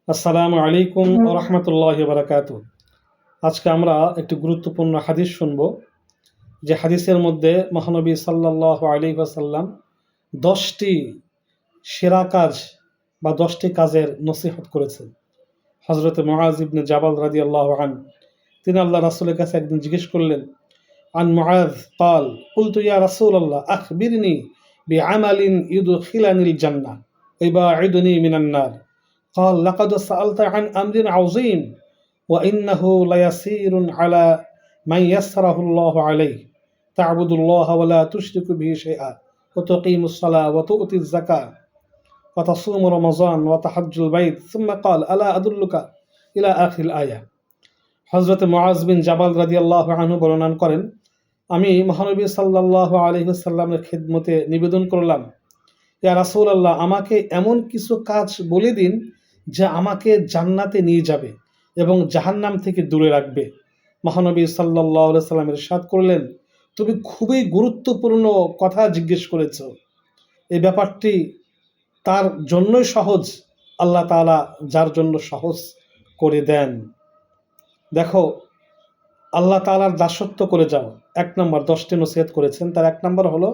আসসালামু আলাইকুম ওয়া রাহমাতুল্লাহি ওয়া বারাকাতুহু। আজকে আমরা একটি গুরুত্বপূর্ণ হাদিস শুনব, যে হাদিসের মধ্যে মহানবী সাল্লাল্লাহু আলাইহি ওয়াসাল্লাম 10টি সেরা কাজ বা 10টি কাজের নসিহত করেছেন। হযরত মুআয ইবনে জাবাল রাদিয়াল্লাহু আনহু তিনি আল্লাহর রাসূলের কাছে একদিন জিজ্ঞেস করলেন, আন মুআয قال قلت يا رسول الله أخبرني بعمل يدخلني الجنة ويباعدني من النار قال لقد سألت عن أمر عظيم وإنه ليسير على من يسره الله عليه تعبد الله ولا تشرك به شيئا وتقيم الصلاة وتؤتي الزكاة وتصوم رمضان وتحج البيت ثم قال ألا أدلك إلى آخر الآية। হযরত মুআয বিন জাবাল রাদিয়াল্লাহু আনহু বর্ণনা করেন, আমি মহানবী সাল্লাল্লাহু আলাইহি ওয়াসাল্লামের খিদমতে নিবেদন করলাম, ইয়া রাসূলুল্লাহ, আমাকে এমন কিছু কাজ বলে দিন যা আমাকে জান্নাতে নিয়ে যাবে এবং জাহান্নাম থেকে দূরে রাখবে। মহানবী সাল্লাল্লাহু আলাইহি ওয়াসাল্লাম ইরশাদ করলেন, তুমি খুবই গুরুত্বপূর্ণ কথা জিজ্ঞেস করেছ। এই ব্যাপারটি তার জন্যই সহজ, আল্লাহ তাআলা যার জন্য সহজ করে দেন। দেখো, আল্লাহ তাআলার দাসত্ব করে যাও। 1 নম্বর 10টি নসিহত করেছেন, তার 1 নম্বর হলো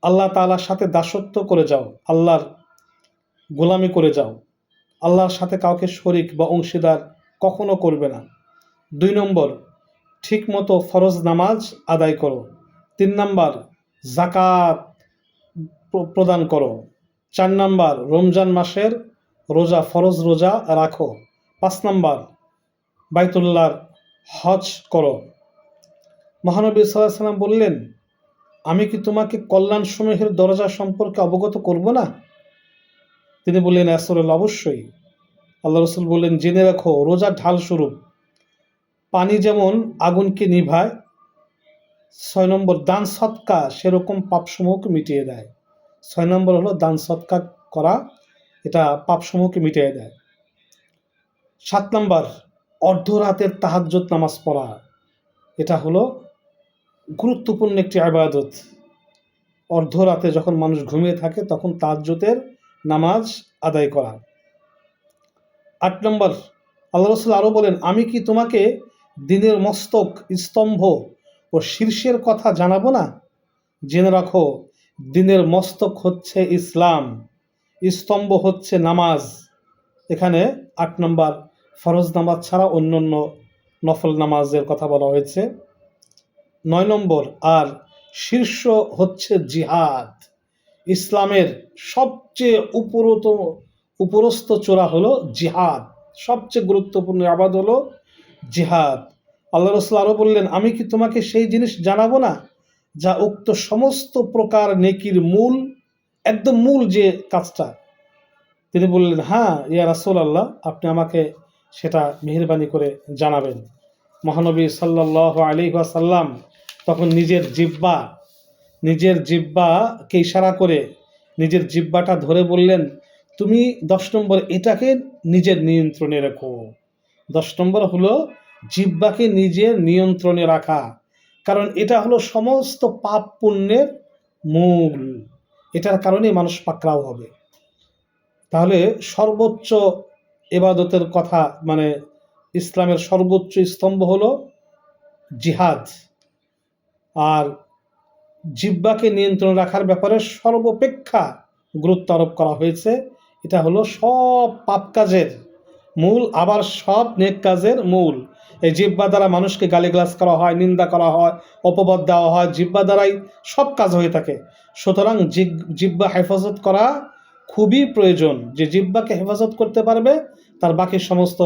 আল্লাহ তাআলার সাথে দাসত্ব করে যাও, আল্লাহর গোলামি করে যাও। আল্লাহর সাথে কাউকে শরিক বা অংশীদার কখনো করবে না। 2 নম্বর, ঠিকমতো ফরজ নামাজ আদায় করো। 3 নম্বর, যাকাত প্রদান করো। 4 নম্বর, রমজান মাসের রোজা, ফরজ রোজা রাখো। 5 নম্বর, বাইতুল্লাহর হজ করো। মহানবী সাল্লাল্লাহু আলাইহি ওয়াসাল্লাম বললেন, আমি কি তোমাকে কল্যাণসমূহের দরজা সম্পর্কে অবগত করব না? তিনি বললেন, ইয়া রাসূলুল্লাহ, অবশ্যই। আল্লাহ রাসূল বললেন, জেনে রাখো, রোজা ঢাল স্বরূপ, পানি যেমন আগুনকে নিভায়। 6 নম্বর, দান সদকা সেরকম পাপসমূহকে মিটিয়ে দেয়। 6 নম্বর হলো দান সদকা করা, এটা পাপসমূহকে মিটিয়ে দেয়। 7 নম্বর, অর্ধরাতের তাহাজ্জুদ নামাজ পড়া, এটা হলো গুরুত্বপূর্ণ একটি ইবাদত। অর্ধরাতে যখন মানুষ ঘুমিয়ে থাকে তখন তাহাজ্জুদের নামাজ আদায় করা। 8 নম্বর, আল্লাহ রাসূল আরও বলেন, আমি কি তোমাকে দিনের মস্তক, স্তম্ভ ও শীর্ষের কথা জানাবো না? জেনে রাখো, দিনের মস্তক হচ্ছে ইসলাম, স্তম্ভ হচ্ছে নামাজ। এখানে 8 নম্বর ফরজ নামাজ ছাড়া অন্যান্য নফল নামাজের কথা বলা হয়েছে। 9 নম্বর, আর শীর্ষ হচ্ছে জিহাদ। ইসলামের সবচেয়ে উপরস্থ চূড়া হলো জিহাদ, সবচেয়ে গুরুত্বপূর্ণ ইবাদত হলো জিহাদ। আল্লাহ রাসূল আরও বললেন, আমি কি তোমাকে সেই জিনিস জানাবো না যা উক্ত সমস্ত প্রকার নেকির মূল, একদম মূল যে কাজটা? তিনি বললেন, হ্যাঁ ইয়া রাসূলুল্লাহ, আপনি আমাকে সেটা মেহেরবানি করে জানাবেন। মহানবী সাল্লাল্লাহু আলাইহি ওয়াসাল্লাম তখন নিজের জিহ্বাকে ইশারা করে নিজের জিহ্বাটা ধরে বললেন, তুমি 10 নম্বর এটাকে নিজের নিয়ন্ত্রণে রাখো। 10 নম্বর হলো জিহ্বাকে নিজের নিয়ন্ত্রণে রাখা, কারণ এটা হলো সমস্ত পাপ পুণ্যের মূল। এটার কারণেই মানুষ পাকড়াও হবে। তাহলে সর্বোচ্চ ইবাদতের কথা, মানে ইসলামের সর্বোচ্চ স্তম্ভ হলো জিহাদ। আর জিহ্বাকে নিয়ন্ত্রণ রাখার ব্যাপারে সর্বাপেক্ষা গুরুত্ব আরোপ করা হয়েছে। এটা হলো সব পাপ কাজের মূল, আবার সব নেক কাজের মূল। এই জিহ্বা দ্বারা মানুষকে গালিগালাজ করা হয়, নিন্দা করা হয়, অপবাদ দেওয়া হয়, জিহ্বা দ্বারাই সব কাজ হয়ে থাকে। সুতরাং জিহ্বা হেফাজত করা খুবই প্রয়োজন। যে জিহ্বাকে হেফাজত করতে পারবে তার বাকি সমস্ত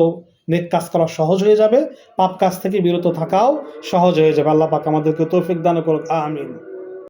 নেক কাজ করা সহজ হয়ে যাবে, পাপ কাজ থেকে বিরত থাকাও সহজ হয়ে যাবে। আল্লাহ পাক আমাদেরকে তৌফিক দান করুক, আমিন।